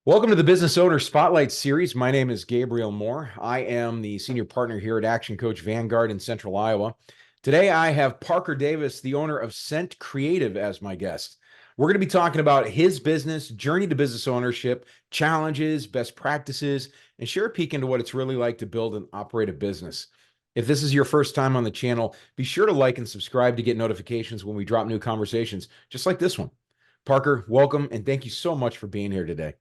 Welcome to the Business Owner Spotlight Series. My name is Gabriel Moore. I am the senior partner here at Action Coach Vanguard in Central Iowa. Today, I have Parker Davis, the owner of Scent Creative, as my guest. We're going to be talking about his business, journey to business ownership, challenges, best practices, and share a peek into what it's really like to build and operate a business. If this is your first time on the channel, be sure to like and subscribe to get notifications when we drop new conversations, just like this one. Parker, welcome, and thank you so much for being here today.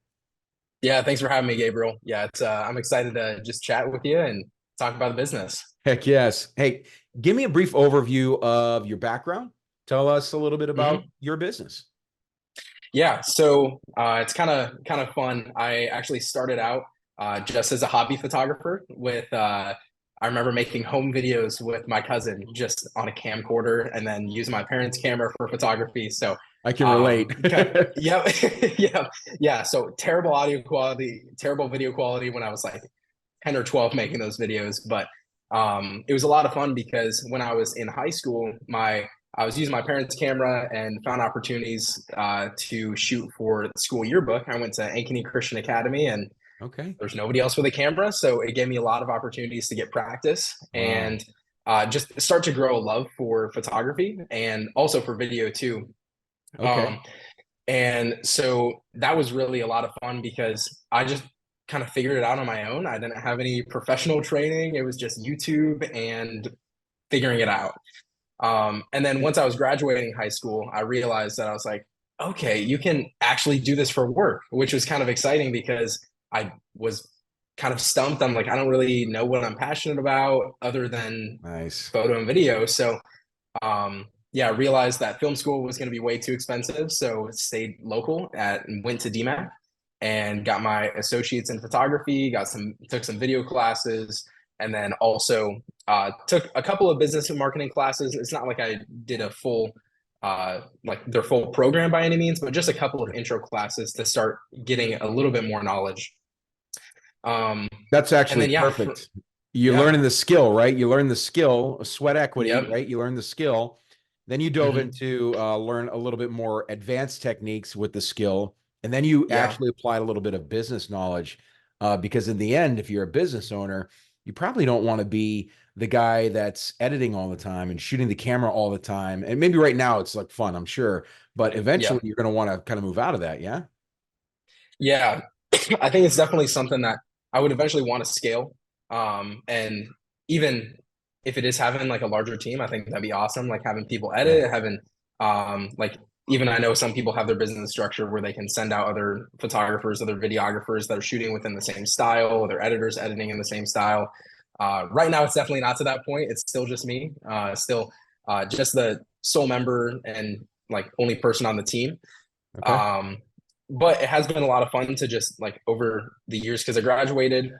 Yeah, thanks for having me, Gabriel. Yeah, it's I'm excited to just chat with you and talk about the business. Heck yes. Hey, give me a brief overview of your background. Tell us a little bit about hmm your business. Yeah, so it's kind of fun. I actually started out just as a hobby photographer with I remember making home videos with my cousin just on a camcorder and then using my parents' camera for photography. So I can relate. yeah, yeah, yeah. So terrible audio quality, terrible video quality when I was like 10 or 12 making those videos. But it was a lot of fun because when I was in high school, my I was using my parents' camera and found opportunities to shoot for the school yearbook. I went to Ankeny Christian Academy, and Okay. there's nobody else with a camera, so it gave me a lot of opportunities to get practice Wow. and just start to grow a love for photography and also for video too. Okay. Um, and so that was really a lot of fun because I just kind of figured it out on my own. I didn't have any professional training. It was just YouTube and figuring it out. And then once I was graduating high school, I realized that I was like, okay, you can actually do this for work, which was kind of exciting because I was kind of stumped. I'm like, I don't really know what I'm passionate about other than Nice. photo and video. So yeah, I realized that film school was going to be way too expensive, so stayed local at and went to DMAC and got my associates in photography. Took some video classes, and then also took a couple of business and marketing classes. It's not like I did a full like their full program by any means, but just a couple of intro classes to start getting a little bit more knowledge. Um, That's and actually then perfect. You're yeah, learning the skill, right? You learn the skill, sweat equity, yep, right? You learn the skill. Then you dove hmm into learn a little bit more advanced techniques with the skill. And then you yeah, actually applied a little bit of business knowledge. Because in the end, if you're a business owner, you probably don't want to be the guy that's editing all the time and shooting the camera all the time. And maybe right now it's like fun, I'm sure. But eventually yeah. you're going to want to kind of move out of that. Yeah. Yeah, I think it's definitely something that I would eventually want to scale. And even if it is having like a larger team, I think that'd be awesome. Like having people Yeah. edit, having like even I know some people have their business structure where they can send out other photographers, other videographers that are shooting within the same style, or their editors editing in the same style. Right now, it's definitely not to that point. It's still just me, still just the sole member and like only person on the team. Okay. Um, but it has been a lot of fun to just like over the years because I graduated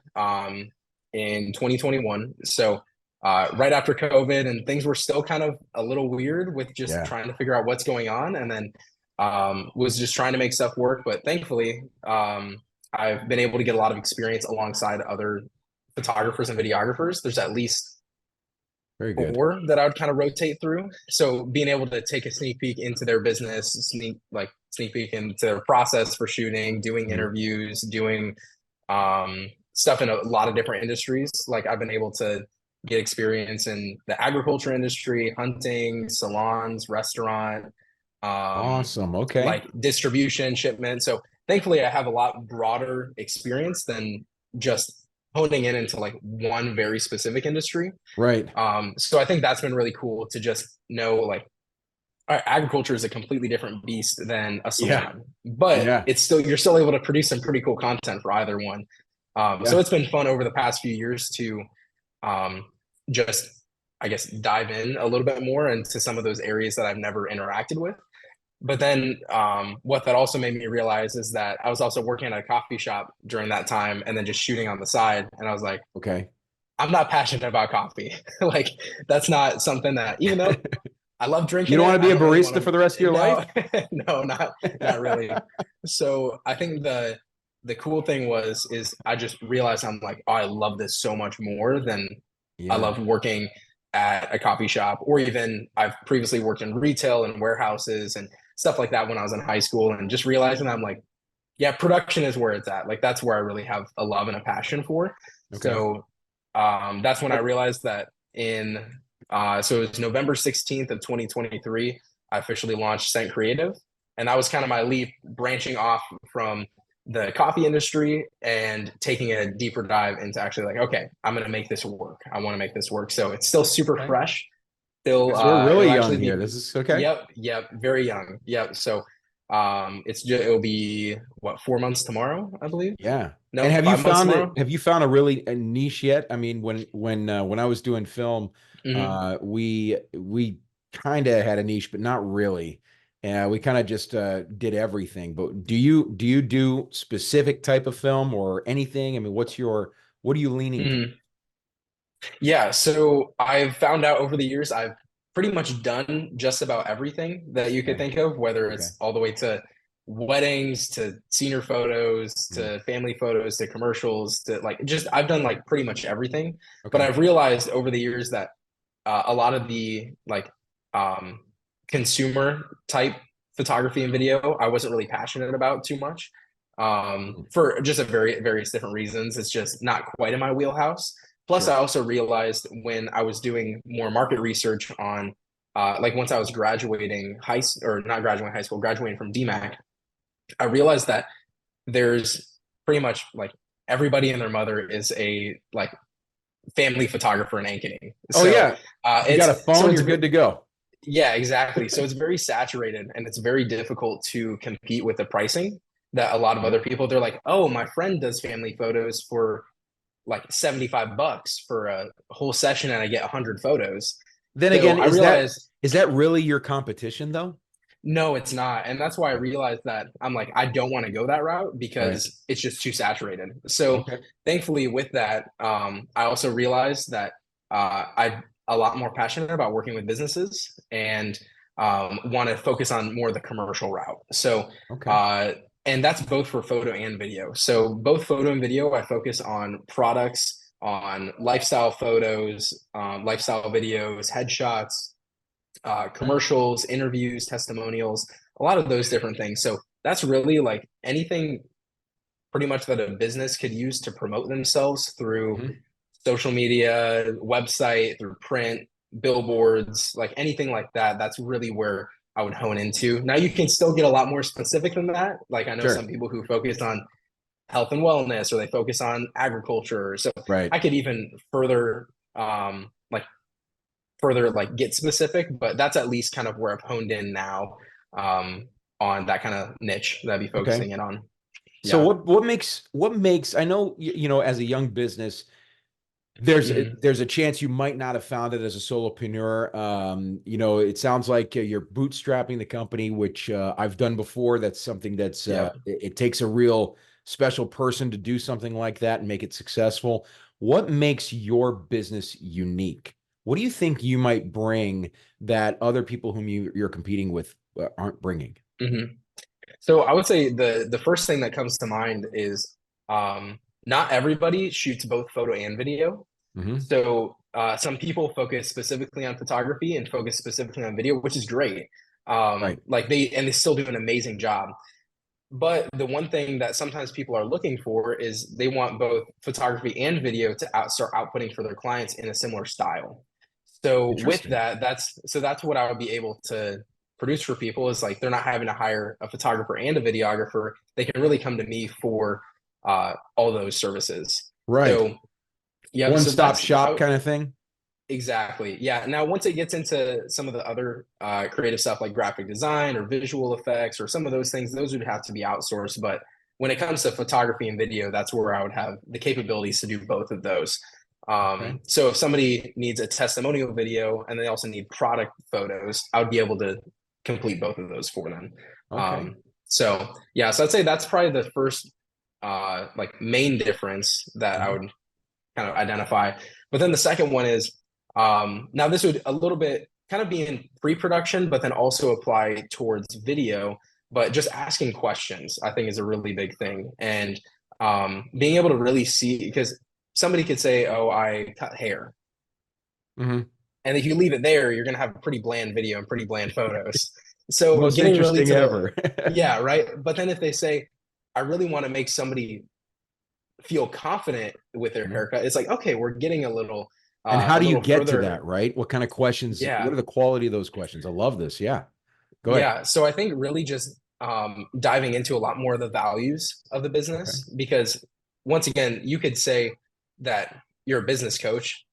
in 2021. So right after COVID, and things were still kind of a little weird with just Yeah. trying to figure out what's going on. And then was just trying to make stuff work. But thankfully, I've been able to get a lot of experience alongside other photographers and videographers. There's at least Very good. four that I would kind of rotate through. So being able to take a sneak peek into their business, sneak peek into their process for shooting, doing Mhm. interviews, doing stuff in a lot of different industries. Like I've been able to get experience in the agriculture industry, hunting, salons, restaurant, Awesome. Okay. like distribution, shipment. So thankfully, I have a lot broader experience than just honing in into like one very specific industry. Right. So I think that's been really cool to just know like all right, agriculture is a completely different beast than a Yeah. salon, but Yeah. it's still you're still able to produce some pretty cool content for either one. So Yeah. it's been fun over the past few years to um, just I guess dive in a little bit more into some of those areas that I've never interacted with. But then what that also made me realize is that I was also working at a coffee shop during that time and then just shooting on the side. And I was like, Okay. I'm not passionate about coffee. Like that's not something that even though I love You drinking don't it, want to I be a don't really want barista for the rest of to your life? no, no, not really. So I think the cool thing is I just realized I'm like, oh, I love this so much more than I Yeah. love working at a coffee shop, or even I've previously worked in retail and warehouses and stuff like that when I was in high school, and just realizing I'm like, yeah, production is where it's at. Like that's where I really have a love and a passion for. Okay. So that's when I realized that in so it was November 16th of 2023, I officially launched Scent Creative. And that was kind of my leap branching off from the coffee industry and taking a deeper dive into actually like, okay, I'm gonna make this work. I want to make this work. So it's still super Okay. fresh. Still Because we're really it'll young actually here. be This is okay. yep, very young. Yep. So it's just it'll be what 4 months tomorrow, I believe. Yeah. And No, 5 months tomorrow. have you found a really a niche yet? I mean, when I was doing film, Hmm. we kind of had a niche, but not really. We kind of just did everything. But do you do specific type of film or anything? I mean, what are you leaning to? Hmm. Yeah, so I've found out over the years I've pretty much done just about everything that you could Okay. think of, whether Okay. it's all the way to weddings, to senior photos, Mhm. to family photos, to commercials, to like just I've done like pretty much everything. But Okay. I've realized over the years that a lot of the like um, consumer type photography and video I wasn't really passionate about too much Mm. for just a various different reasons. It's just not quite in my wheelhouse. Plus, I Sure. also realized when I was doing more market research on like once I was graduating or not graduating high school, graduating from DMAC, I realized that there's pretty much like everybody and their mother is a like family photographer in Ankeny. Oh So yeah. You got a phone, it's you're good to go. yeah, exactly. So it's very saturated and it's very difficult to compete with the pricing that a lot of Yeah. other people they're like, "Oh, my friend does family photos for like $75 for a whole session and I get 100 photos." Then So again, I realized is that really your competition though? no, it's not. And that's why I Okay. realized that I'm like, I don't want to go that route Right. because it's just too saturated. So Okay. thankfully with that, I also realized that I'm a lot more passionate about working with businesses and want to focus on more the commercial route. So, Okay. uh, and that's both for photo and video. So both photo and video, I focus on products, on lifestyle photos, lifestyle videos, headshots, commercials, interviews, testimonials, a lot of those different things. So that's really like anything pretty much that a business could use to promote themselves through Mhm. social media, website, through print, billboards, like anything like that. That's really where I would hone into. Now you can still get a lot more specific than that. Like I know some Sure. people who focus on health and wellness or they focus on agriculture. So Right. I could even further like get specific, but that's at least kind of where I've honed in now on that kind of niche that I'd be Okay. focusing in on. So Yeah. what makes I know as a young business Hmm. there's a chance you might not have found it as a solopreneur. It sounds like you're bootstrapping the company, which I've done before. That's something that's Yep. it takes a real special person to do something like that and make it successful. What makes your business unique? What do you think you might bring that other people whom you're competing with aren't bringing? Hmm. So I would say the first thing that comes to mind is not everybody shoots both photo and video. Hmm. So some people focus specifically on photography and focus specifically on video, which is great. Right. Like they still do an amazing job. But the one thing that sometimes people are looking for is they want both photography and video to start outputting for their clients in a similar style. So with Interesting. that, that's what I would be able to produce for people is like they're not having to hire a photographer and a videographer. They can really come to me for all those services. Right. So yeah, One so stop that's shop kind of thing. exactly. Yeah. Now, once it gets into some of the other creative stuff like graphic design or visual effects or some of those things, those would have to be outsourced. But when it comes to photography and video, that's where I would have the capabilities to do both of those. Okay. So if somebody needs a testimonial video and they also need product photos, I would be able to complete both of those for them. Okay. Um, so yeah, so I'd say that's probably the first like main difference that I Mhm. would kind of identify. But then the second one is now this would a little bit kind of be in pre-production, but then also apply towards video. But just asking questions, I think, is a really big thing, and being able to really see because somebody could say, "Oh, I cut hair," Mhm. and if you leave it there, you're going to have a pretty bland video and pretty bland photos. So Most getting really interesting to the ever. yeah, right. But then if they say, I really want to make somebody feel confident with their Mhm. haircut. It's like, okay, we're getting And how a do you little get to further. that, right? What kind of questions, what Yeah. are the quality of those questions? I love this. Yeah. Go ahead. Yeah. So I think really just diving into a lot more of the values of the Okay. business, because once again, you could say that you're a business coach,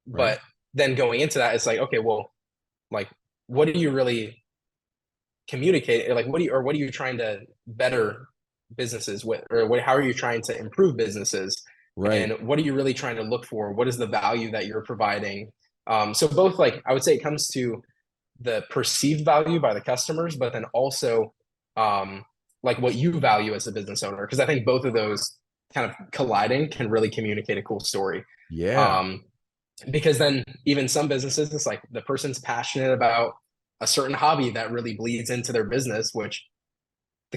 Right. but then going into that, it's like, okay, well, like, what do you really communicate? Like, what are you trying to better businesses with, or how are you trying to improve businesses? Right. And what are you really trying to look for? What is the value that you're providing? So both, like, I would say it comes to the perceived value by the customers, but then also like what you value as a business owner. Because I think both of those kind of colliding can really communicate a cool story. Yeah. Um, because then even some businesses, it's like the person's passionate about a certain hobby that really bleeds into their business, which the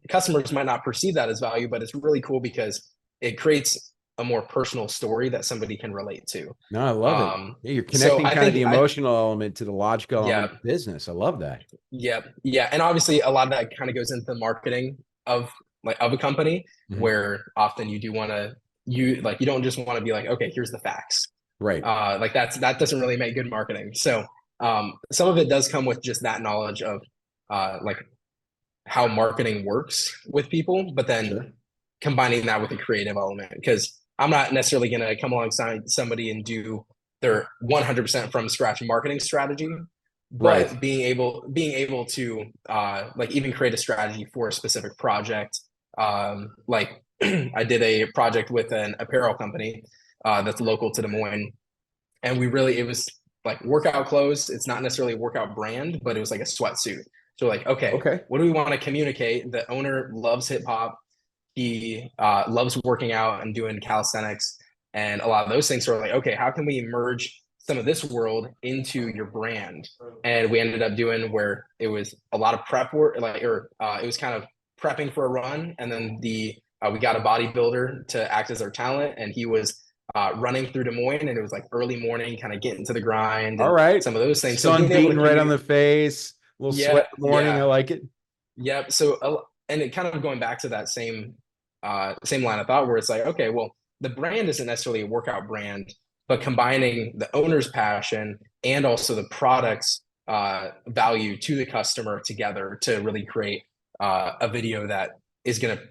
customers might not perceive that as value, but it's really cool because it creates a more personal story that somebody can relate to. No, I love it. Yeah, you're So connecting kind of the emotional element to the logical element yeah, of business. I love that. yeah, and obviously a lot of that kind of goes into the marketing of of a company, Mhm. where often you do want to you don't just want to be like, okay, here's the facts. Right. Like that doesn't really make good marketing. So some of it does come with just that knowledge of like how marketing works with people, but then Sure. combining that with a creative element. Because I'm not necessarily going to come alongside somebody and do their 100% from scratch marketing strategy, Right. but being able to like even create a strategy for a specific project. Like I did a project with an apparel company that's local to Des Moines, and it was like workout clothes. It's not necessarily a workout brand, but it was like a sweatsuit. So like, okay, Okay. what do we want to communicate? The owner loves hip hop. He loves working out and doing calisthenics and a lot of those things. So we're like, okay, how can we merge some of this world into your brand? And we ended up doing where it was a lot of prep work, it was kind of prepping for a run, and then we got a bodybuilder to act as our talent, and he was running through Des Moines, and it was like early morning, kind of getting to the grind All and right. some of those things. So Sun being able to beating right on commute, the face, a little sweat yeah, in the morning. I yeah, like it. yep. So and it kind of going back to that same line of thought, where it's like, okay, well, the brand isn't necessarily a workout brand, but combining the owner's passion and also the product's value to the customer together to really create a video that is going to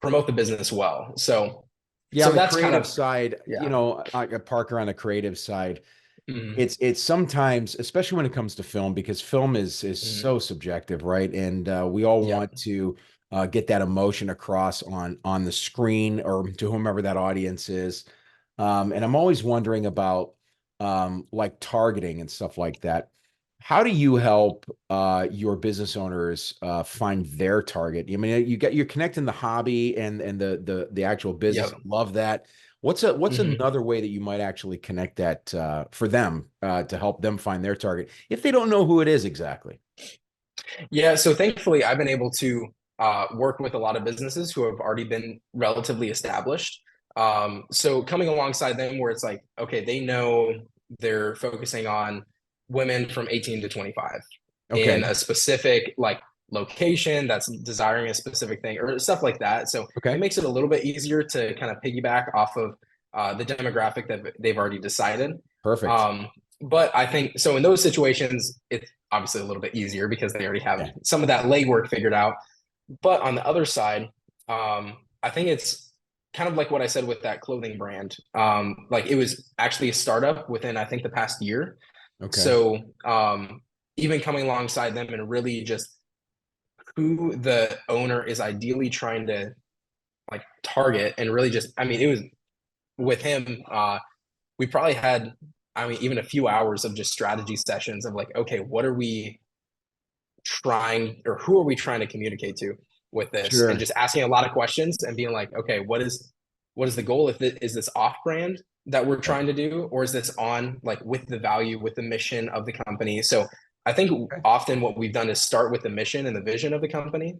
promote the business well. So Yeah, so on the that's kind creative of side, yeah. Parker on the creative side, Mhm. it's sometimes, especially when it comes to film, because film is Mhm. so subjective, right? And we all Yep. want to get that emotion across on the screen or to whomever that audience is. And I'm always wondering about like targeting and stuff like that. How do you help your business owners find their target? I mean, you're connecting the hobby and the actual business. Yep. Love that. What's Mhm. another way that you might actually connect that for them to help them find their target if they don't know who it is exactly? Yeah, so thankfully, I've been able to work with a lot of businesses who have already been relatively established. So coming alongside them, where it's like, okay, they know they're focusing on women from 18 to 25 in Okay. a specific like location that's desiring a specific thing or stuff like that. So it Okay. makes it a little bit easier to kind of piggyback off of the demographic that they've already decided. Perfect. Um, but I think so in those situations, it's obviously a little bit easier because they already have Yeah. some of that legwork figured out. But on the other side, I think it's kind of like what I said with that clothing brand. Like it was actually a startup within, I think, the past year. Okay. So even coming alongside them and really just who the owner is ideally trying to like target and really just, I mean, it was with him, we probably had, I mean, even a few hours of just strategy sessions of like, okay, what are we trying or who are we trying to communicate to with this, and Sure. just asking a lot of questions and being like, okay, what is the goal? If it is this off brand that we're Right. trying to do, or is this on like with the value, with the mission of the company? So I think Okay. often what we've done is start with the mission and the vision of the company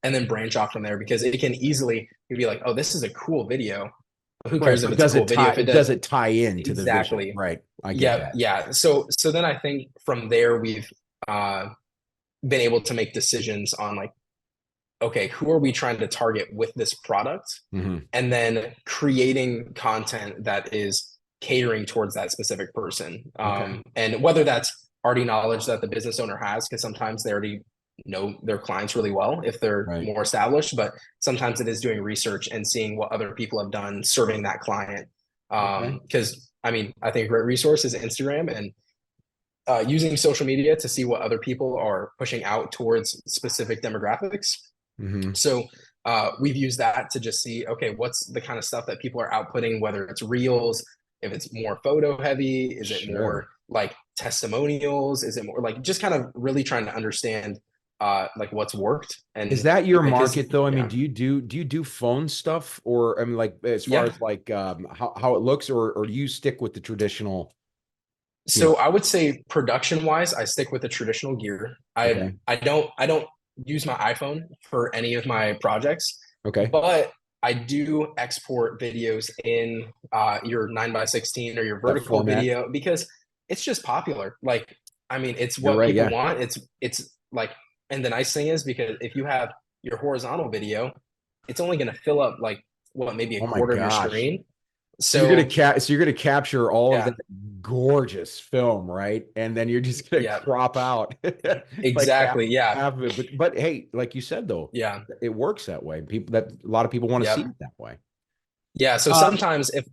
and then branch off from there, because it can easily be like, oh, this is a cool video. Who Right. cares if But it's a cool video if it does does. it tie into the vision? Exactly. Right. I get Yeah, that. yeah. So then I think from there we've uh been able to make decisions on like, okay, who are we trying to target with this product? Hmm. And then creating content that is catering towards that specific person. Okay. And whether that's already knowledge that the business owner has, because sometimes they already know their clients really well if they're Right. more established, but sometimes it is doing research and seeing what other people have done serving that client. Okay. Because I mean, I think a great resource is Instagram, and using social media to see what other people are pushing out towards specific demographics. Hmm. So we've used that to just see, okay, what's the kind of stuff that people are outputting, whether it's reels, if it's more photo heavy, is it more Sure. like testimonials, is it more like just kind of really trying to understand like what's worked. Is And that your because market though? I mean, yeah, do you do phone stuff, or I mean, like as far yeah. as like how it looks, or do you stick with the traditional, you know? So I would say production wise, I stick with the traditional gear. Okay. I don't use my iPhone for any of my projects, Okay. but I do export videos in your 9:16 or your That vertical format. video because it's just popular. Like, I mean, it's You're what right. people Yeah. want. It's like, and the nice thing is because if you have your horizontal video, it's only going to fill up like what, maybe a Oh my quarter of your gosh. screen. So So you're gonna capture all of yeah, that gorgeous film, right? And then you're just gonna yeah, crop out like exactly. Yeah, half of it. But hey, like you said though, yeah. it works that way. A lot of people want to see Yep. it that way. Yeah. So Uh, sometimes if,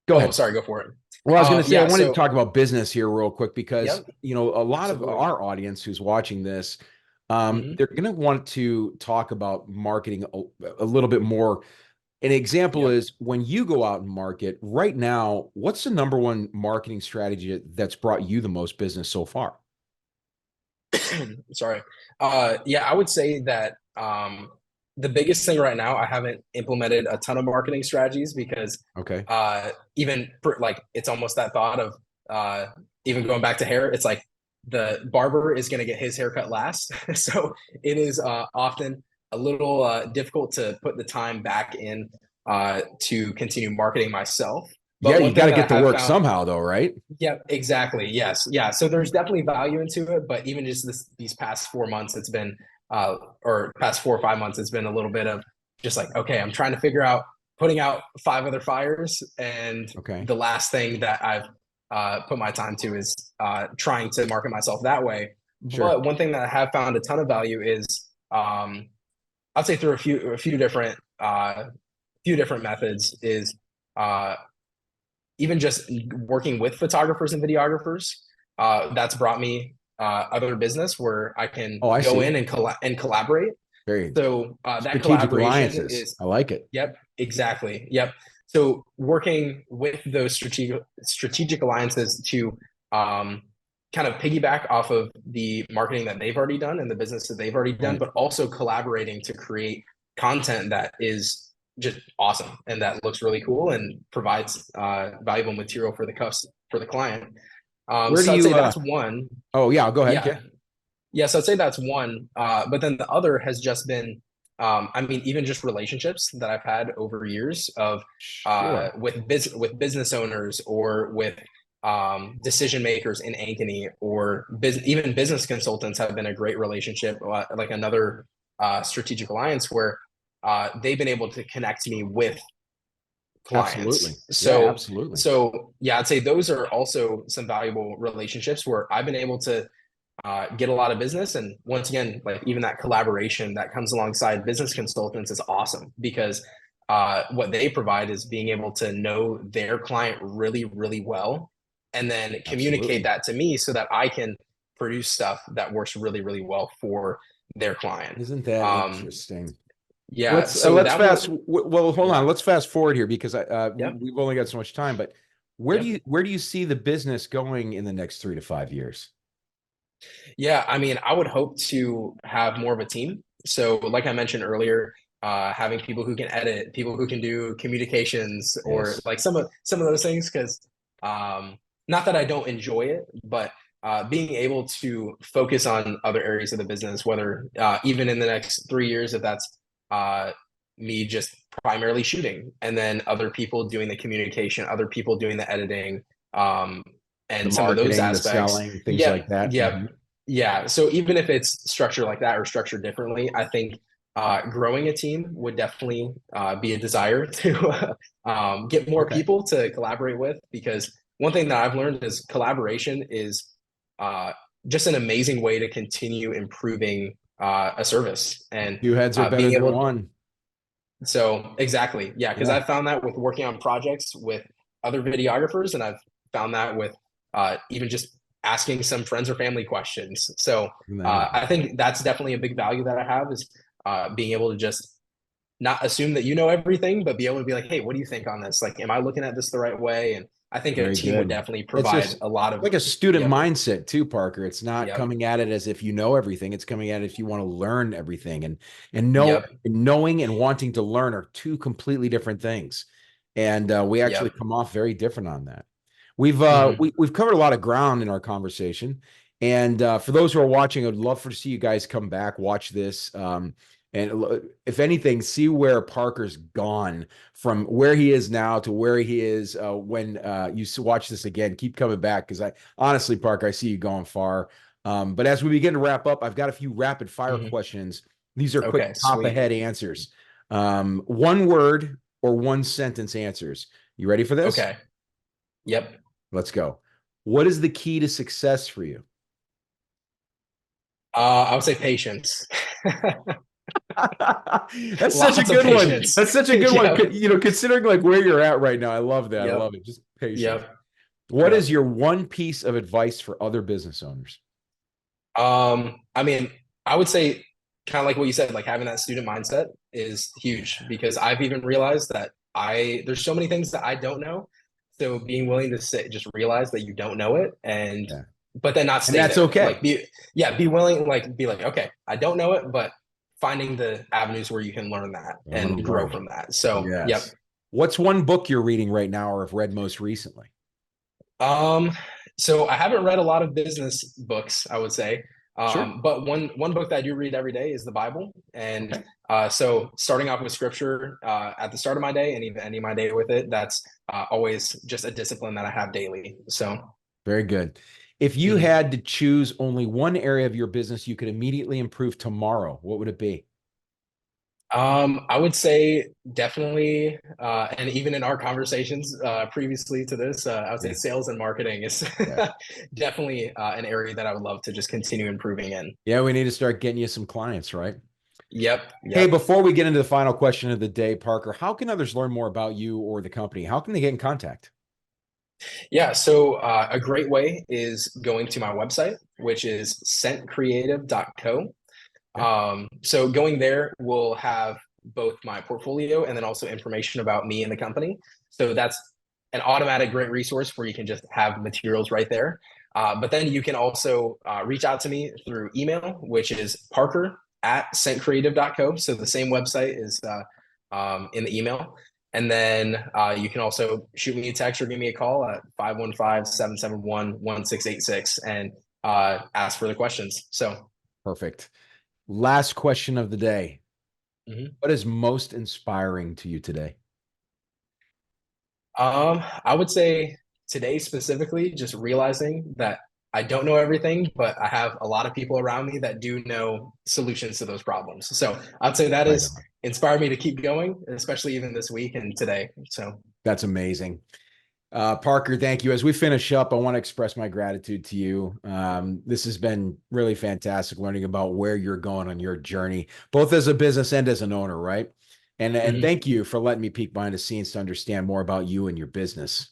Go oh, ahead. sorry, go for it. Well, I was going to say, I Yeah. wanted to So, talk about business here real quick because, yep, a lot of absolutely. our audience who's watching this, Hmm. they're going to want to talk about marketing a little bit more. An example Yep. is when you go out and market right now, what's the number one marketing strategy that's brought you the most business so far? Sorry. Yeah, I would say that the biggest thing right now, I haven't implemented a ton of marketing strategies because Okay. even for, like, it's almost that thought of even going back to hair, it's like the barber is going to get his haircut last. So it is often a little difficult to put the time back in to continue marketing myself. Yeah, But you one got thing to that I get to have work found, somehow though, right? yeah, exactly. Yes. Yeah. So there's definitely value into it, but even just these past 4 months, it's been or past 4 or 5 months, it's been a little bit of just like, okay, I'm trying to figure out putting out five other fires. And Okay. the last thing that I've put my time to is trying to market myself that way. Sure. But one thing that I have found a ton of value is I'd say through a few different methods is uh even just working with photographers and videographers, that's brought me other business where I can Oh, I go see. in and collaborate. Very So that strategic collaboration alliances. is, I like it. yep, exactly, yep. So working with those strategic alliances to um, kind of piggyback off of the marketing that they've already done and the business that they've already done, Right. but also collaborating to create content that is just awesome and that looks really cool and provides valuable material for the client. Where do So I'd you say that's one. Oh yeah, go ahead. Yeah, Yeah. yeah. So I'd say that's one. But then the other has just been, I mean, even just relationships that I've had over years of Sure. with business owners or with decision makers in Ankeny or even business consultants have been a great relationship. Like another strategic alliance where they've been able to connect me with Absolutely. clients. Yeah, So absolutely. so yeah, I'd say those are also some valuable relationships where I've been able to get a lot of business. And once again, like even that collaboration that comes alongside business consultants is awesome because what they provide is being able to know their client really, really well, and then communicate Absolutely. that to me so that I can produce stuff that works really, really well for their client. Isn't that Um, interesting? yeah, Let's so let's that would, well, hold on. yeah, Let's fast forward here because yep, we've only got so much time, but yep. where do you see the business going in the next 3 to 5 years? Yeah, I mean, I would hope to have more of a team. So, like I mentioned earlier, having people who can edit, people who can do communications, or Yes. like some of those things. Because not that I don't enjoy it, but being able to focus on other areas of the business, whether even in the next 3 years, if that's uh, me just primarily shooting, and then other people doing the communication, other people doing the editing, um, The and some of those marketing, the aspects. selling, things Yep, like that. yep, Mhm. yeah. So even if it's structured like that or structured differently, I think growing a team would definitely be a desire to get more Okay. people to collaborate with, because one thing that I've learned is collaboration is uh, just an amazing way to continue improving a service, and Two heads are better being than able. one. So exactly, yeah, because Yeah. I've found that with working on projects with other videographers, and I've found that with even just asking some friends or family questions. So Isn't that I amazing? think that's definitely a big value that I have, is being able to just not assume that you know everything, but be able to be like, hey, what do you think on this? Like, am I looking at this the right way? And I think a Very team would good. definitely It's provide just a lot of. like a student Yep, mindset too, Parker. It's not yep, coming at it as if you know everything. It's coming at it if you want to learn everything, and yep, knowing and wanting to learn are two completely different things. And we actually yep. come off very different on that. Hmm. We've covered a lot of ground in our conversation. And for those who are watching, I'd love to see you guys come back, watch this. And if anything, see where Parker's gone from where he is now to where he is when you watch this again. Keep coming back, because I honestly, Parker, I see you going far. But as we begin to wrap up, I've got a few rapid fire Hmm. questions. These are quick Okay, top of sweet. head answers. One word or one sentence answers. You ready for this? Okay, yep. Let's go. What is the key to success for you? I would say patience. That's such a Lots of good one. patience. That's such a good one. Yep, Considering like where you're at right now, I love that. I yep, love it. Just patience. yep, What is yep. your one piece of advice for other business owners? I mean, I would say kind of like what you said, like having that student mindset is huge, because I've even realized that there's so many things that I don't know. So being willing to sit, just realize that you don't know it, and Yeah. but then not And stay that's there. okay. Like be willing, like be like, okay, I don't know it, but finding the avenues where you can learn that I'm going to and grow learn it. from that. So, yep. Yes. What's one book you're reading right now or have read most recently? Um, so I haven't read a lot of business books, I would say. Sure. But one book that I do read every day is the Bible. And Okay. so starting off with scripture at the start of my day and even ending my day with it, that's always just a discipline that I have daily. So Very good. If you mhm. had to choose only one area of your business you could immediately improve tomorrow, what would it be? I would say definitely, and even in our conversations previously to this, I would say Yeah. sales and marketing is Yeah. definitely an area that I would love to just continue improving in. Yeah, we need to start getting you some clients, right? Yep, Hey, yep. before we get into the final question of the day, Parker, how can others learn more about you or the company? How can they get in contact? Yeah, so a great way is going to my website, which is scentcreative.co. Okay. So going there will have both my portfolio and then also information about me and the company. So that's an automatic great resource where you can just have materials right there. But then you can also reach out to me through email, which is parker@scentcreative.co. So the same website is in the email. And then you can also shoot me a text or give me a call at 515-771-1686 and ask further questions. So, Perfect. Last question of the day. mhm. What is most inspiring to you today? I would say today specifically, just realizing that I don't know everything, but I have a lot of people around me that do know solutions to those problems. So I'd say that Right is on. inspired me to keep going, especially even this week and today. So That's amazing. Parker, thank you. As we finish up, I want to express my gratitude to you. This has been really fantastic learning about where you're going on your journey, both as a business and as an owner, right? And mhm. thank you for letting me peek behind the scenes to understand more about you and your business.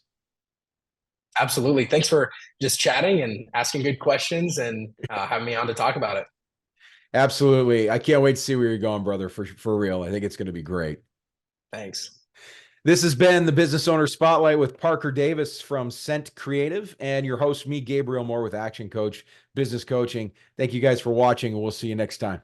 Absolutely. Thanks for just chatting and asking good questions and having me on to talk about it. Absolutely. I can't wait to see where you're going, brother, for real. I think it's going to be great. Thanks. This has been the Business Owner Spotlight with Parker Davis from Scent Creative and your host, me, Gabriel Moore with Action Coach Business Coaching. Thank you guys for watching, and we'll see you next time.